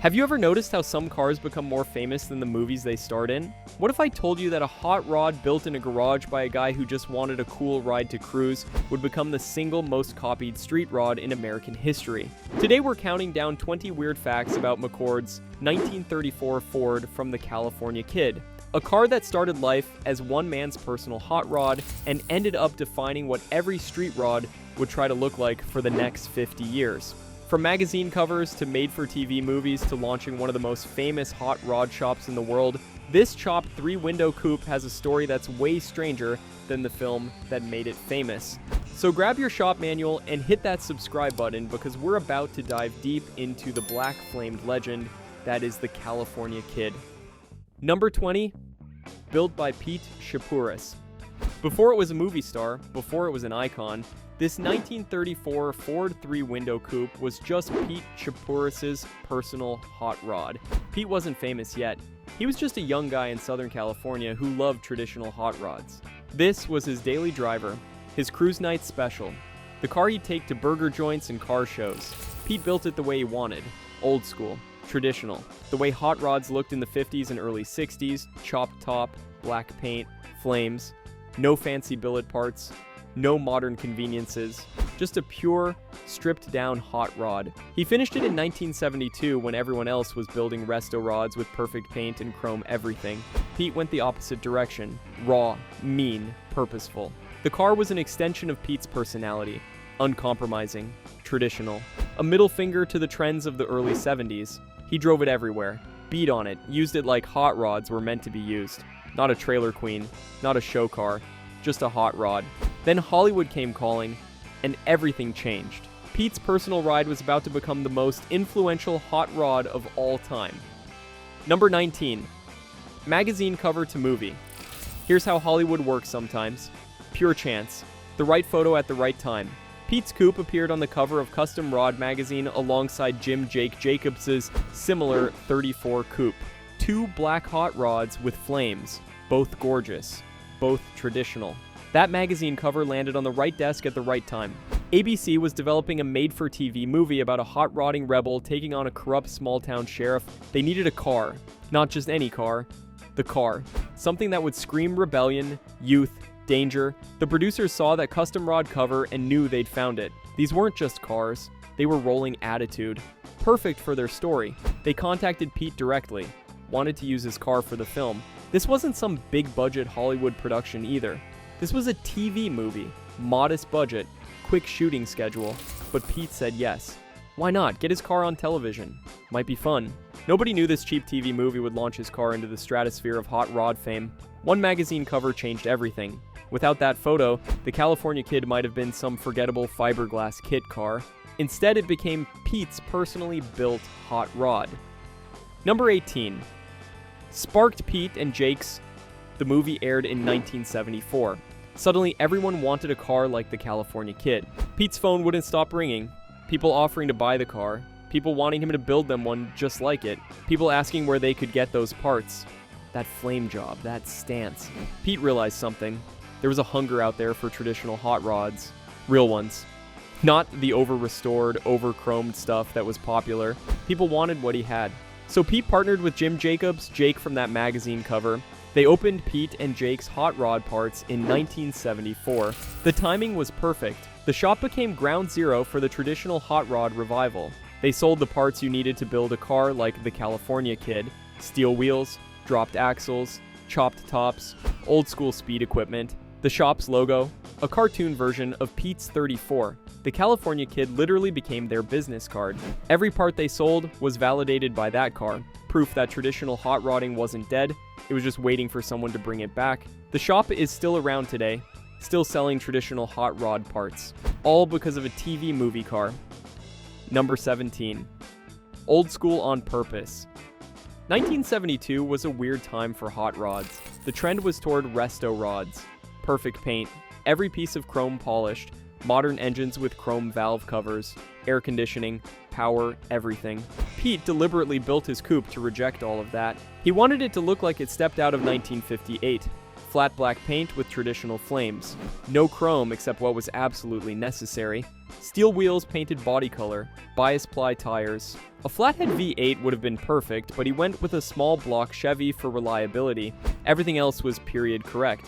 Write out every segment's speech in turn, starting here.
Have you ever noticed how some cars become more famous than the movies they starred in? What if I told you that a hot rod built in a garage by a guy who just wanted a cool ride to cruise would become the single most copied street rod in American history? Today we're counting down 20 weird facts about McCord's 1934 Ford from the California Kid, a car that started life as one man's personal hot rod and ended up defining what every street rod would try to look like for the next 50 years. From magazine covers to made-for-TV movies to launching one of the most famous hot rod shops in the world, this chopped 3-window coupe has a story that's way stranger than the film that made it famous. So grab your shop manual and hit that subscribe button because we're about to dive deep into the black-flamed legend that is the California Kid. Number 20, built by Pete Chapouris. Before it was a movie star, before it was an icon, this 1934 Ford 3-window coupe was just Pete Chapouris' personal hot rod. Pete wasn't famous yet. He was just a young guy in Southern California who loved traditional hot rods. This was his daily driver, his cruise night special, the car he'd take to burger joints and car shows. Pete built it the way he wanted, old school, traditional, the way hot rods looked in the 50s and early 60s, chopped top, black paint, flames, no fancy billet parts, no modern conveniences, just a pure, stripped-down hot rod. He finished it in 1972 when everyone else was building resto rods with perfect paint and chrome everything. Pete went the opposite direction, raw, mean, purposeful. The car was an extension of Pete's personality, uncompromising, traditional, a middle finger to the trends of the early 70s. He drove it everywhere, beat on it, used it like hot rods were meant to be used. Not a trailer queen, not a show car, just a hot rod. Then Hollywood came calling, and everything changed. Pete's personal ride was about to become the most influential hot rod of all time. Number 19. Magazine cover to movie. Here's how Hollywood works sometimes. Pure chance. The right photo at the right time. Pete's coupe appeared on the cover of Custom Rod magazine alongside Jake Jacobs' similar 34 coupe. 2 black hot rods with flames, both gorgeous, both traditional. That magazine cover landed on the right desk at the right time. ABC was developing a made-for-TV movie about a hot-rodding rebel taking on a corrupt small-town sheriff. They needed a car. Not just any car. The car. Something that would scream rebellion, youth, danger. The producers saw that custom rod cover and knew they'd found it. These weren't just cars. They were rolling attitude. Perfect for their story. They contacted Pete directly. Wanted to use his car for the film. This wasn't some big-budget Hollywood production either. This was a TV movie, modest budget, quick shooting schedule, but Pete said yes. Why not? Get his car on television. Might be fun. Nobody knew this cheap TV movie would launch his car into the stratosphere of hot rod fame. One magazine cover changed everything. Without that photo, the California Kid might have been some forgettable fiberglass kit car. Instead, it became Pete's personally built hot rod. Number 18. Sparked Pete and Jake's. The movie aired in 1974. Suddenly, everyone wanted a car like the California Kid. Pete's phone wouldn't stop ringing. People offering to buy the car. People wanting him to build them one just like it. People asking where they could get those parts. That flame job, that stance. Pete realized something. There was a hunger out there for traditional hot rods. Real ones. Not the over-restored, over-chromed stuff that was popular. People wanted what he had. So Pete partnered with Jake from that magazine cover. They opened Pete and Jake's hot rod parts in 1974. The timing was perfect. The shop became ground zero for the traditional hot rod revival. They sold the parts you needed to build a car like the California Kid. Steel wheels, dropped axles, chopped tops, old school speed equipment. The shop's logo, a cartoon version of Pete's 34. The California Kid literally became their business card. Every part they sold was validated by that car. Proof that traditional hot rodding wasn't dead. It was just waiting for someone to bring it back. The shop is still around today, still selling traditional hot rod parts. All because of a TV movie car. Number 17. Old school on purpose. 1972 was a weird time for hot rods. The trend was toward resto rods. Perfect paint, every piece of chrome polished, modern engines with chrome valve covers, air conditioning, power, everything. Pete deliberately built his coupe to reject all of that. He wanted it to look like it stepped out of 1958. Flat black paint with traditional flames. No chrome except what was absolutely necessary. Steel wheels painted body color. Bias ply tires. A flathead V8 would have been perfect, but he went with a small block Chevy for reliability. Everything else was period correct.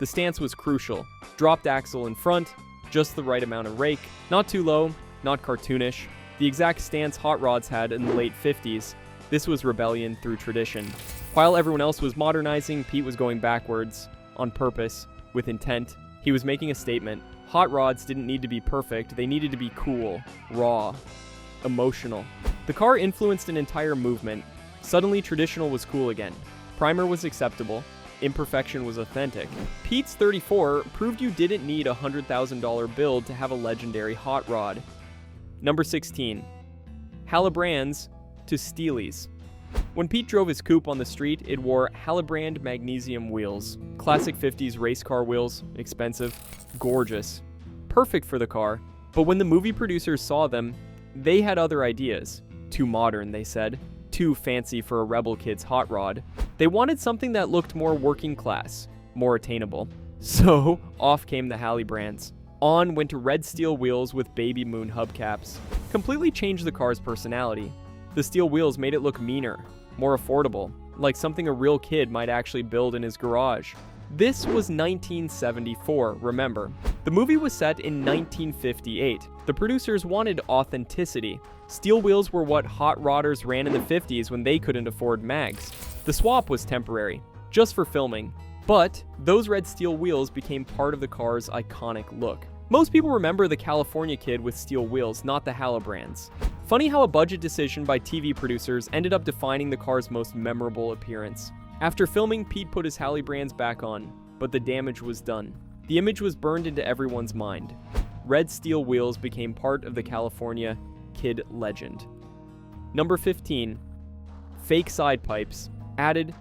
The stance was crucial. Dropped axle in front, just the right amount of rake. Not too low, not cartoonish. The exact stance hot rods had in the late 50s. This was rebellion through tradition. While everyone else was modernizing, Pete was going backwards. On purpose. With intent. He was making a statement. Hot rods didn't need to be perfect, they needed to be cool, raw, emotional. The car influenced an entire movement. Suddenly, traditional was cool again. Primer was acceptable. Imperfection was authentic. Pete's 34 proved you didn't need a $100,000 build to have a legendary hot rod. Number 16. Halibrands-to-red. When Pete drove his coupe on the street, it wore Halibrand magnesium wheels. Classic 50s race car wheels, expensive, gorgeous, perfect for the car. But when the movie producers saw them, they had other ideas. Too modern, they said. Too fancy for a rebel kid's hot rod. They wanted something that looked more working class, more attainable. So, off came the Halibrands. On went to red steel wheels with baby moon hubcaps. Completely changed the car's personality. The steel wheels made it look meaner, more affordable, like something a real kid might actually build in his garage. This was 1974, remember. The movie was set in 1958. The producers wanted authenticity. Steel wheels were what hot rodders ran in the 50s when they couldn't afford mags. The swap was temporary, just for filming. But those red steel wheels became part of the car's iconic look. Most people remember the California kid with steel wheels, not the Halibrands. Funny how a budget decision by TV producers ended up defining the car's most memorable appearance. After filming, Pete put his Halibrands back on, but the damage was done. The image was burned into everyone's mind. Red steel wheels became part of the California kid legend. Number 15. Fake side pipes. Added.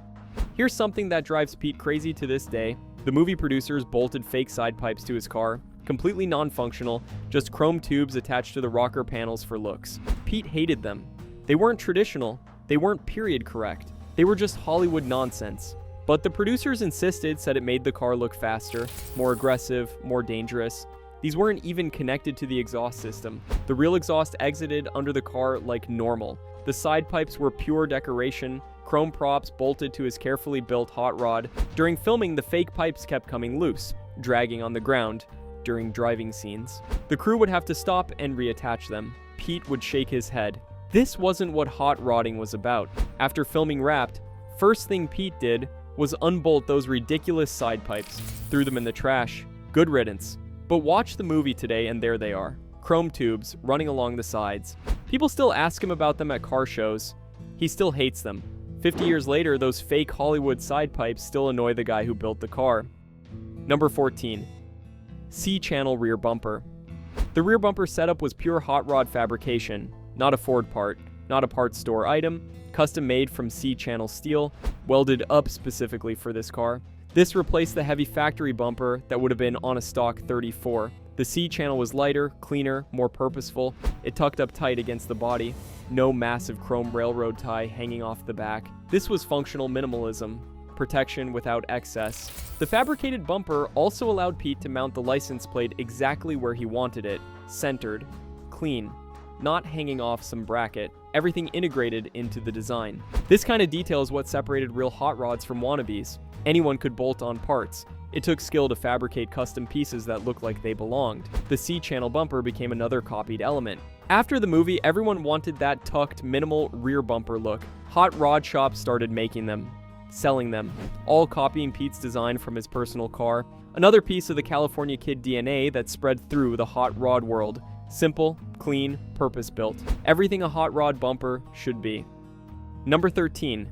Here's something that drives Pete crazy to this day. The movie producers bolted fake side pipes to his car. Completely non-functional, just chrome tubes attached to the rocker panels for looks. Pete hated them. They weren't traditional, they weren't period correct, they were just Hollywood nonsense. But the producers insisted, said it made the car look faster, more aggressive, more dangerous. These weren't even connected to the exhaust system. The real exhaust exited under the car like normal. The side pipes were pure decoration, chrome props bolted to his carefully built hot rod. During filming, the fake pipes kept coming loose, dragging on the ground. During driving scenes, the crew would have to stop and reattach them. Pete would shake his head. This wasn't what hot rodding was about. After filming Wrapped, first thing Pete did was unbolt those ridiculous side pipes, threw them in the trash. Good riddance. But watch the movie today and there they are. Chrome tubes running along the sides. People still ask him about them at car shows. He still hates them. 50 years later, those fake Hollywood side pipes still annoy the guy who built the car. Number 14. C-channel rear bumper. The rear bumper setup was pure hot rod fabrication, not a Ford part, not a parts store item, custom made from C-channel steel, welded up specifically for this car. This replaced the heavy factory bumper that would have been on a stock 34. The C-channel was lighter, cleaner, more purposeful. It tucked up tight against the body. No massive chrome railroad tie hanging off the back. This was functional minimalism. Protection without excess. The fabricated bumper also allowed Pete to mount the license plate exactly where he wanted it, centered, clean, not hanging off some bracket, everything integrated into the design. This kind of detail is what separated real hot rods from wannabes. Anyone could bolt on parts. It took skill to fabricate custom pieces that looked like they belonged. The C-channel bumper became another copied element. After the movie, everyone wanted that tucked, minimal rear bumper look. Hot rod shops started making them, selling them, all copying Pete's design from his personal car. Another piece of the California kid DNA that spread through the hot rod world. Simple, clean, purpose-built. Everything a hot rod bumper should be. Number 13.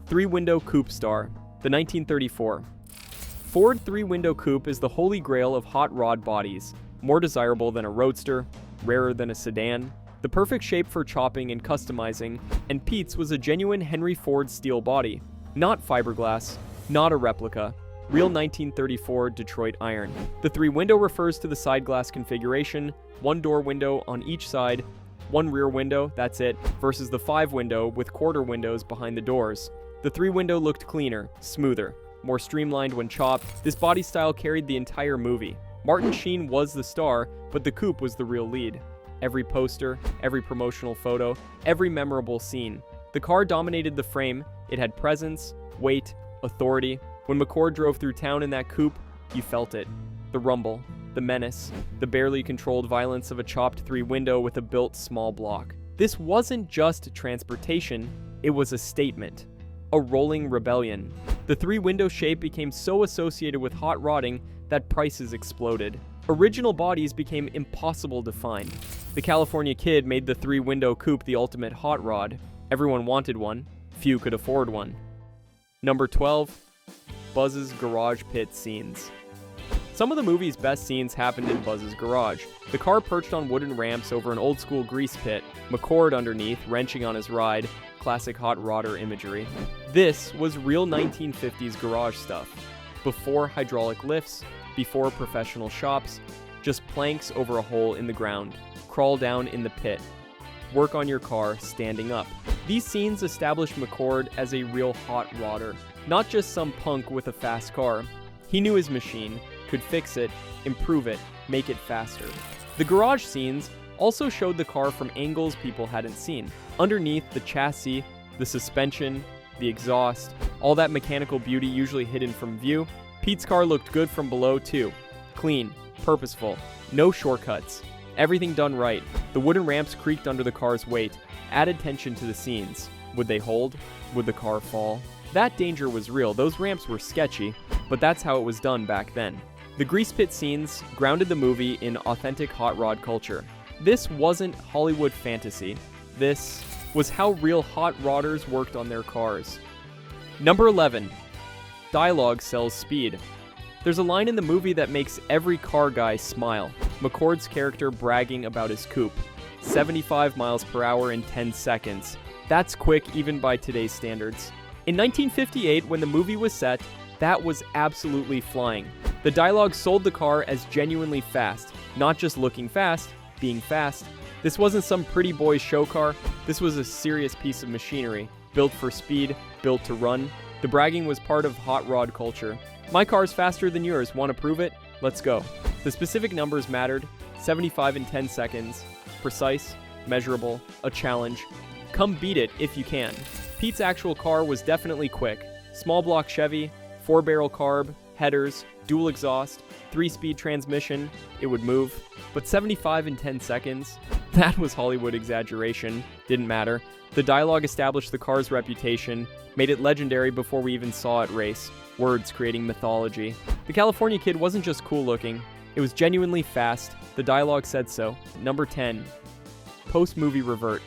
Three-window coupe star. The 1934. Ford three-window coupe is the holy grail of hot rod bodies. More desirable than a roadster, rarer than a sedan. The perfect shape for chopping and customizing, and Pete's was a genuine Henry Ford steel body. Not fiberglass, not a replica. Real 1934 Detroit iron. The three-window refers to the side glass configuration, one door window on each side, one rear window, that's it, versus the five-window with quarter windows behind the doors. The three-window looked cleaner, smoother. more streamlined when chopped, this body style carried the entire movie. Martin Sheen was the star, but the coupe was the real lead. Every poster, every promotional photo, every memorable scene. The car dominated the frame. It had presence, weight, authority. When McCord drove through town in that coupe, you felt it. The rumble, the menace, the barely controlled violence of a chopped three-window with a built small block. This wasn't just transportation, it was a statement. A rolling rebellion. The three-window shape became so associated with hot rodding that prices exploded. Original bodies became impossible to find. The California Kid made the three-window coupe the ultimate hot rod. Everyone wanted one, few could afford one. Number 12, Buzz's garage pit scenes. Some of the movie's best scenes happened in Buzz's garage. The car perched on wooden ramps over an old-school grease pit, McCord underneath, wrenching on his ride, classic hot rodder imagery. This was real 1950s garage stuff. Before hydraulic lifts, before professional shops, just planks over a hole in the ground. Crawl down in the pit. Work on your car standing up. These scenes established McCord as a real hot rodder, not just some punk with a fast car. He knew his machine, could fix it, improve it, make it faster. The garage scenes also showed the car from angles people hadn't seen. Underneath, the chassis, the suspension, the exhaust, all that mechanical beauty usually hidden from view. Pete's car looked good from below too. Clean, purposeful, no shortcuts. Everything done right. The wooden ramps creaked under the car's weight, added tension to the scenes. Would they hold? Would the car fall? That danger was real. Those ramps were sketchy, but that's how it was done back then. The grease pit scenes grounded the movie in authentic hot rod culture. This wasn't Hollywood fantasy. This was how real hot rodders worked on their cars. Number 11. Dialogue sells speed. There's a line in the movie that makes every car guy smile. McCord's character bragging about his coupe. 75 miles per hour in 10 seconds. That's quick even by today's standards. In 1958, when the movie was set, that was absolutely flying. The dialogue sold the car as genuinely fast, not just looking fast, being fast. This wasn't some pretty boy show car, this was a serious piece of machinery, built for speed, built to run. The bragging was part of hot rod culture. My car's faster than yours, want to prove it? Let's go. The specific numbers mattered, 75 in 10 seconds, precise, measurable, a challenge. Come beat it if you can. Pete's actual car was definitely quick. Small block Chevy, 4-barrel carb, headers, dual exhaust, 3-speed transmission, it would move. But 75 in 10 seconds? That was Hollywood exaggeration. Didn't matter. The dialogue established the car's reputation, made it legendary before we even saw it race. Words creating mythology. The California Kid wasn't just cool looking, it was genuinely fast. The dialogue said so. Number 10. Post-movie revert.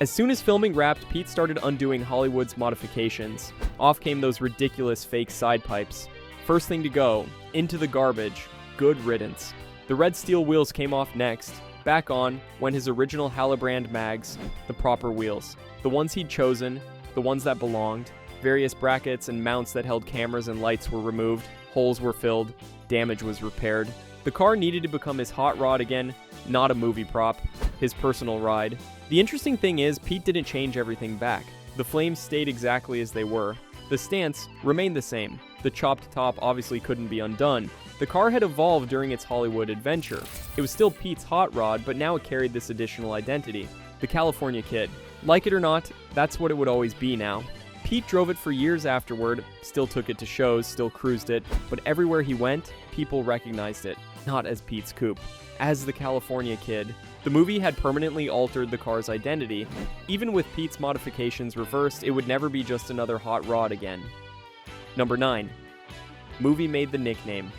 As soon as filming wrapped, Pete started undoing Hollywood's modifications. Off came those ridiculous fake side pipes. First thing to go, into the garbage. Good riddance. The red steel wheels came off next. Back on went his original Halibrand mags, the proper wheels. The ones he'd chosen, the ones that belonged. Various brackets and mounts that held cameras and lights were removed. Holes were filled. Damage was repaired. The car needed to become his hot rod again, not a movie prop. His personal ride. The interesting thing is, Pete didn't change everything back. The flames stayed exactly as they were. The stance remained the same. The chopped top obviously couldn't be undone. The car had evolved during its Hollywood adventure. It was still Pete's hot rod, but now it carried this additional identity. The California Kid. Like it or not, that's what it would always be now. Pete drove it for years afterward, still took it to shows, still cruised it, but everywhere he went, people recognized it. Not as Pete's coupe, as the California Kid. The movie had permanently altered the car's identity. Even with Pete's modifications reversed, it would never be just another hot rod again. Number 9. Movie made the nickname.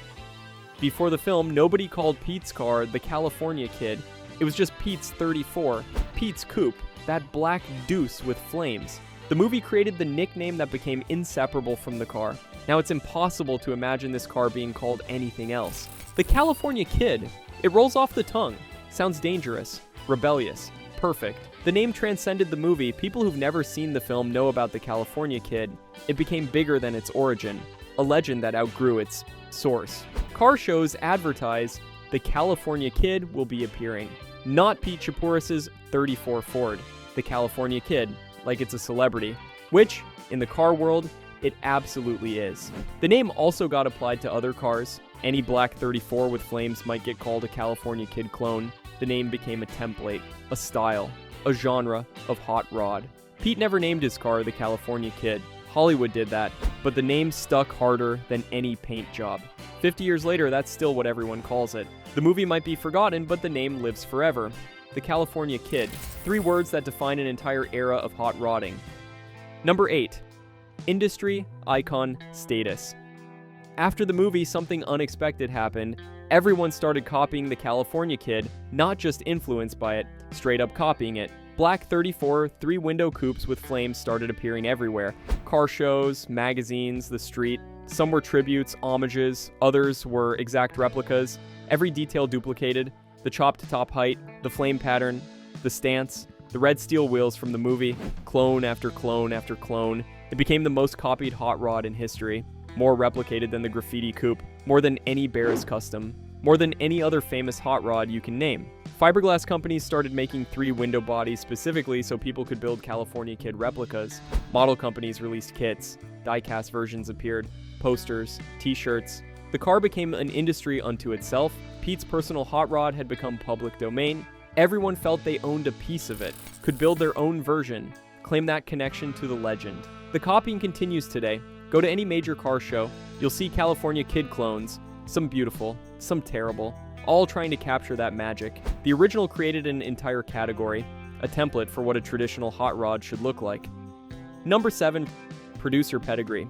Before the film, nobody called Pete's car the California Kid. It was just Pete's 34, Pete's coupe, that black deuce with flames. The movie created the nickname that became inseparable from the car. Now it's impossible to imagine this car being called anything else. The California Kid. It rolls off the tongue. Sounds dangerous, rebellious, perfect. The name transcended the movie. People who've never seen the film know about the California Kid. It became bigger than its origin, a legend that outgrew its source. Car shows advertise the California Kid will be appearing. Not Pete Chapouris' 34 Ford. The California Kid, like it's a celebrity. Which, in the car world, It absolutely is. The name also got applied to other cars. Any black 34 with flames might get called a California Kid clone. The name became a template, a style, a genre of hot rod. Pete never named his car the California Kid. Hollywood did that, but the name stuck harder than any paint job. 50 years later, that's still what everyone calls it. The movie might be forgotten, but the name lives forever. The California Kid. 3 words that define an entire era of hot rodding. Number 8. Industry, icon, status. After the movie, something unexpected happened. Everyone started copying the California Kid, not just influenced by it, straight up copying it. Black 34 3-window coupes with flames started appearing everywhere. Car shows, magazines, the street. Some were tributes, homages, others were exact replicas. Every detail duplicated. The chop-to-top height, the flame pattern, the stance, the red steel wheels from the movie, clone after clone after clone. It became the most copied hot rod in history. More replicated than the graffiti coupe, more than any Bears custom, more than any other famous hot rod you can name. Fiberglass companies started making 3-window bodies specifically so people could build California Kid replicas. Model companies released kits. Die-cast versions appeared. Posters, t-shirts. The car became an industry unto itself. Pete's personal hot rod had become public domain. Everyone felt they owned a piece of it, could build their own version, claim that connection to the legend. The copying continues today. Go to any major car show, you'll see California Kid clones, some beautiful, some terrible, all trying to capture that magic. The original created an entire category, a template for what a traditional hot rod should look like. Number 7, producer pedigree.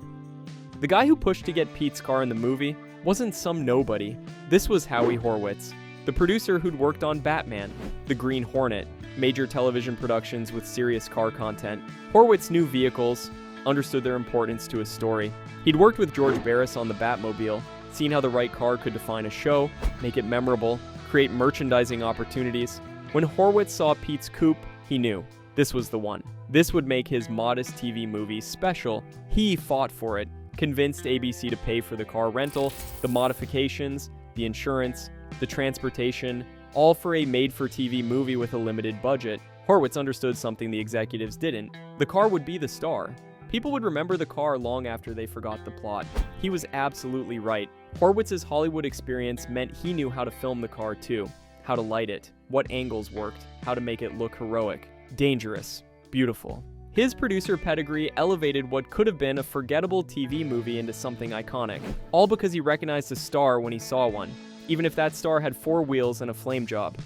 The guy who pushed to get Pete's car in the movie wasn't some nobody. This was Howie Horowitz, the producer who'd worked on Batman, The Green Hornet, major television productions with serious car content. Horowitz knew vehicles, understood their importance to a story. He'd worked with George Barris on the Batmobile, seen how the right car could define a show, make it memorable, create merchandising opportunities. When Horowitz saw Pete's coupe, he knew this was the one. This would make his modest TV movie special. He fought for it, convinced ABC to pay for the car rental, the modifications, the insurance, the transportation, all for a made-for-TV movie with a limited budget. Horowitz understood something the executives didn't. The car would be the star. People would remember the car long after they forgot the plot. He was absolutely right. Horowitz's Hollywood experience meant he knew how to film the car too, how to light it, what angles worked, how to make it look heroic, dangerous, beautiful. His producer pedigree elevated what could have been a forgettable TV movie into something iconic, all because he recognized a star when he saw one, even if that star had 4 wheels and a flame job.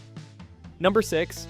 Number 6,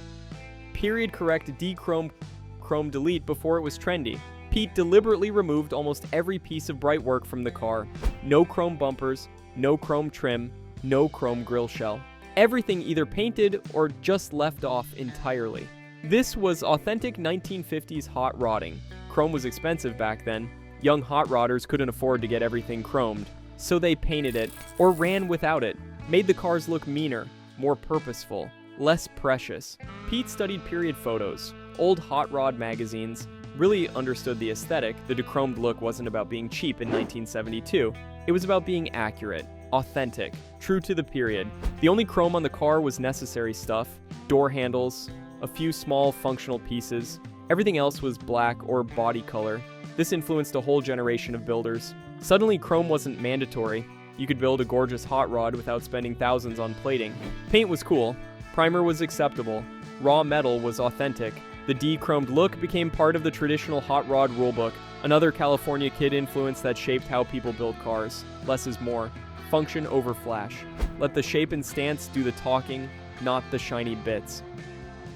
period correct chrome delete before it was trendy. Pete deliberately removed almost every piece of bright work from the car. No chrome bumpers, no chrome trim, no chrome grille shell. Everything either painted or just left off entirely. This was authentic 1950s hot rodding. Chrome was expensive back then. Young hot rodders couldn't afford to get everything chromed, so they painted it, or ran without it, made the cars look meaner, more purposeful, less precious. Pete studied period photos, old hot rod magazines, really understood the aesthetic. The dechromed look wasn't about being cheap in 1972. It was about being accurate, authentic, true to the period. The only chrome on the car was necessary stuff, door handles, a few small functional pieces. Everything else was black or body color. This influenced a whole generation of builders. Suddenly, chrome wasn't mandatory. You could build a gorgeous hot rod without spending thousands on plating. Paint was cool. Primer was acceptable. Raw metal was authentic. The de-chromed look became part of the traditional hot rod rulebook, another California Kid influence that shaped how people build cars. Less is more. Function over flash. Let the shape and stance do the talking, not the shiny bits.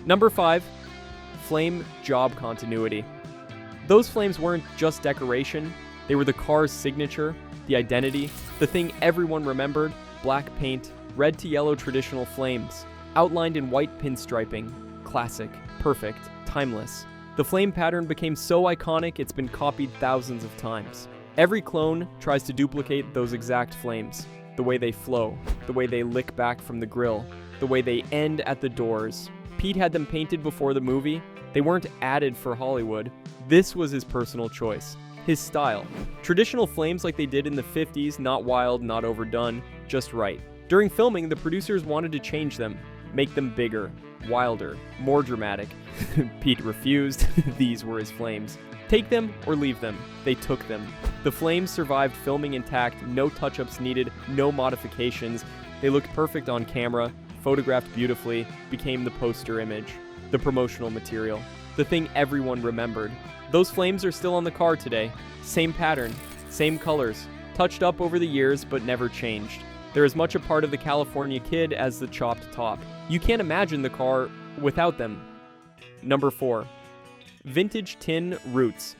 Number 5, flame job continuity. Those flames weren't just decoration, they were the car's signature, the identity, the thing everyone remembered. Black paint, red to yellow traditional flames, outlined in white pinstriping. Classic, perfect, timeless. The flame pattern became so iconic it's been copied thousands of times. Every clone tries to duplicate those exact flames. The way they flow, the way they lick back from the grill, the way they end at the doors. Pete had them painted before the movie. They weren't added for Hollywood. This was his personal choice, his style. Traditional flames like they did in the 50s, not wild, not overdone, just right. During filming, the producers wanted to change them, make them bigger, wilder, more dramatic. Pete refused. These were his flames. Take them or leave them. They took them. The flames survived filming intact, no touch-ups needed, no modifications. They looked perfect on camera, photographed beautifully, became the poster image, the promotional material, the thing everyone remembered. Those flames are still on the car today. Same pattern, same colors, touched up over the years but never changed. They're as much a part of the California Kid as the chopped top. You can't imagine the car without them. Number 4. Vintage tin roots.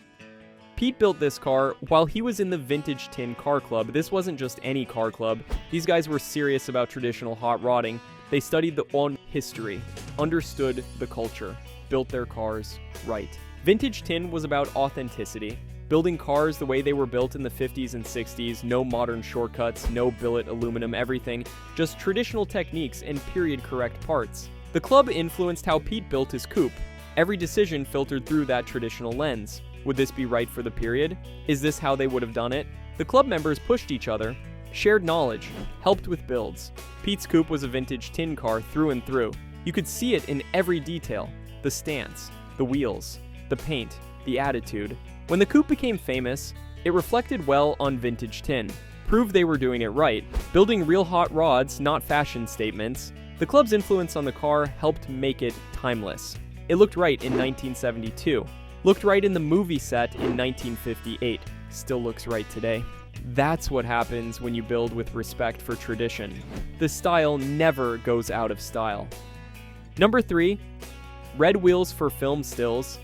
Pete built this car while he was in the Vintage Tin Car Club. This wasn't just any car club. These guys were serious about traditional hot rodding. They studied the own history, understood the culture, built their cars right. Vintage tin was about authenticity, building cars the way they were built in the 50s and 60s, no modern shortcuts, no billet aluminum, everything, just traditional techniques and period-correct parts. The club influenced how Pete built his coupe. Every decision filtered through that traditional lens. Would this be right for the period? Is this how they would have done it? The club members pushed each other, shared knowledge, helped with builds. Pete's coupe was a vintage tin car through and through. You could see it in every detail. The stance, the wheels, the paint, the attitude. When the coupe became famous, it reflected well on vintage tin. Proved they were doing it right, building real hot rods, not fashion statements. The club's influence on the car helped make it timeless. It looked right in 1972. Looked right in the movie set in 1958. Still looks right today. That's what happens when you build with respect for tradition. The style never goes out of style. Number 3. Red wheels for film stills.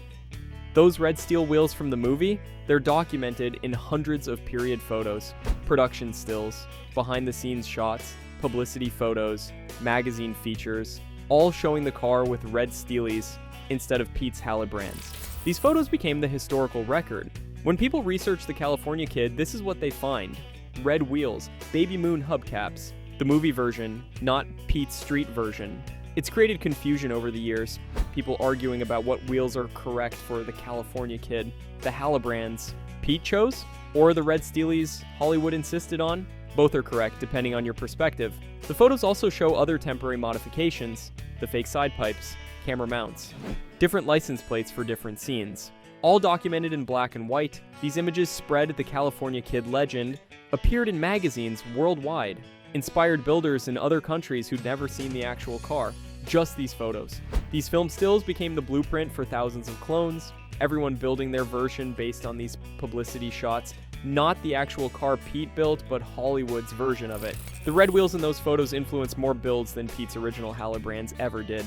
Those red steel wheels from the movie, they're documented in hundreds of period photos, production stills, behind-the-scenes shots, publicity photos, magazine features, all showing the car with red steelies instead of Pete's Halibrands. These photos became the historical record. When people research the California Kid, this is what they find. Red wheels, baby moon hubcaps, the movie version, not Pete's street version. It's created confusion over the years, people arguing about what wheels are correct for the California Kid. The Halibrands Pete chose, or the red steelies Hollywood insisted on? Both are correct, depending on your perspective. The photos also show other temporary modifications, the fake side pipes, camera mounts, different license plates for different scenes. All documented in black and white, these images spread the California Kid legend, appeared in magazines worldwide, inspired builders in other countries who'd never seen the actual car. Just these photos. These film stills became the blueprint for thousands of clones, everyone building their version based on these publicity shots. Not the actual car Pete built, but Hollywood's version of it. The red wheels in those photos influenced more builds than Pete's original Halibrands ever did.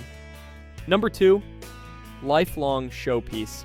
Number 2, lifelong showpiece.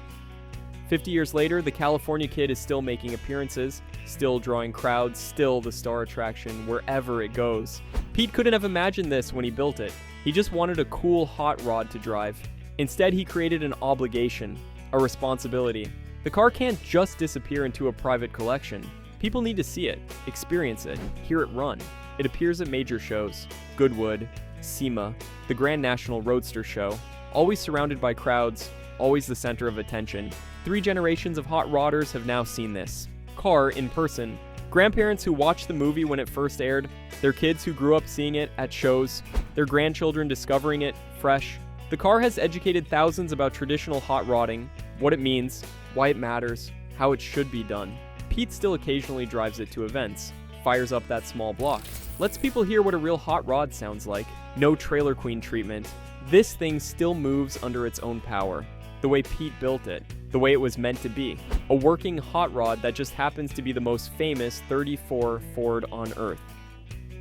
50 years later, the California Kid is still making appearances, still drawing crowds, still the star attraction wherever it goes. Pete couldn't have imagined this when he built it. He just wanted a cool hot rod to drive. Instead, he created an obligation, a responsibility. The car can't just disappear into a private collection. People need to see it, experience it, hear it run. It appears at major shows, Goodwood, SEMA, the Grand National Roadster Show, always surrounded by crowds, always the center of attention. 3 generations of hot rodders have now seen this car in person. Grandparents who watched the movie when it first aired, their kids who grew up seeing it at shows, their grandchildren discovering it fresh. The car has educated thousands about traditional hot rodding, what it means, why it matters, how it should be done. Pete still occasionally drives it to events, fires up that small block, lets people hear what a real hot rod sounds like. No trailer queen treatment. This thing still moves under its own power, the way Pete built it, the way it was meant to be. A working hot rod that just happens to be the most famous 34 Ford on Earth.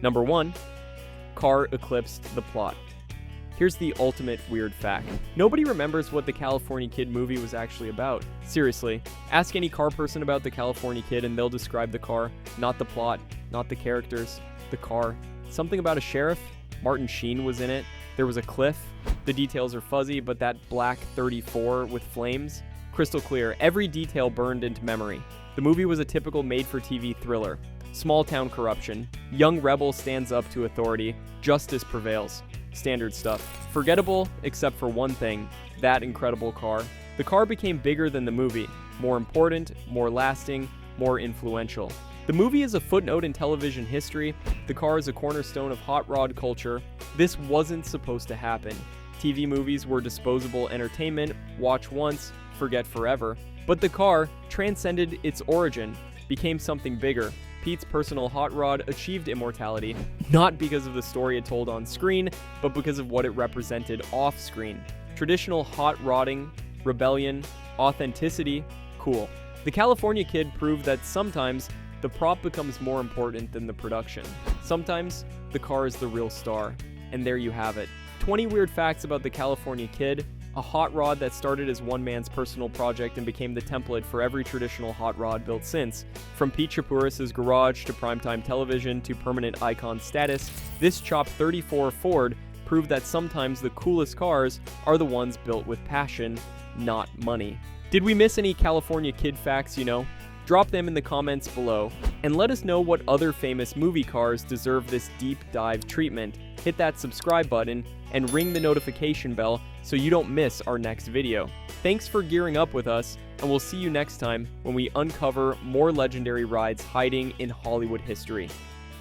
Number 1, car eclipsed the plot. Here's the ultimate weird fact. Nobody remembers what the California Kid movie was actually about. Seriously, ask any car person about the California Kid and they'll describe the car, not the plot, not the characters, the car. Something about a sheriff? Martin Sheen was in it. There was a cliff. The details are fuzzy, but that black 34 with flames? Crystal clear, every detail burned into memory. The movie was a typical made-for-TV thriller. Small-town corruption. Young rebel stands up to authority. Justice prevails. Standard stuff. Forgettable, except for one thing, that incredible car. The car became bigger than the movie. More important, more lasting, more influential. The movie is a footnote in television history. The car is a cornerstone of hot rod culture. This wasn't supposed to happen. TV movies were disposable entertainment, watch once, forget forever. But the car transcended its origin, became something bigger. Pete's personal hot rod achieved immortality, not because of the story it told on screen, but because of what it represented off-screen. Traditional hot rodding, rebellion, authenticity, cool. The California Kid proved that sometimes the prop becomes more important than the production. Sometimes the car is the real star. And there you have it. 20 weird facts about the California Kid, a hot rod that started as one man's personal project and became the template for every traditional hot rod built since. From Pete Chapouris' garage to primetime television to permanent icon status, this Chop 34 Ford proved that sometimes the coolest cars are the ones built with passion, not money. Did we miss any California Kid facts, Drop them in the comments below, and let us know what other famous movie cars deserve this deep dive treatment. Hit that subscribe button and ring the notification bell so you don't miss our next video. Thanks for gearing up with us, and we'll see you next time when we uncover more legendary rides hiding in Hollywood history.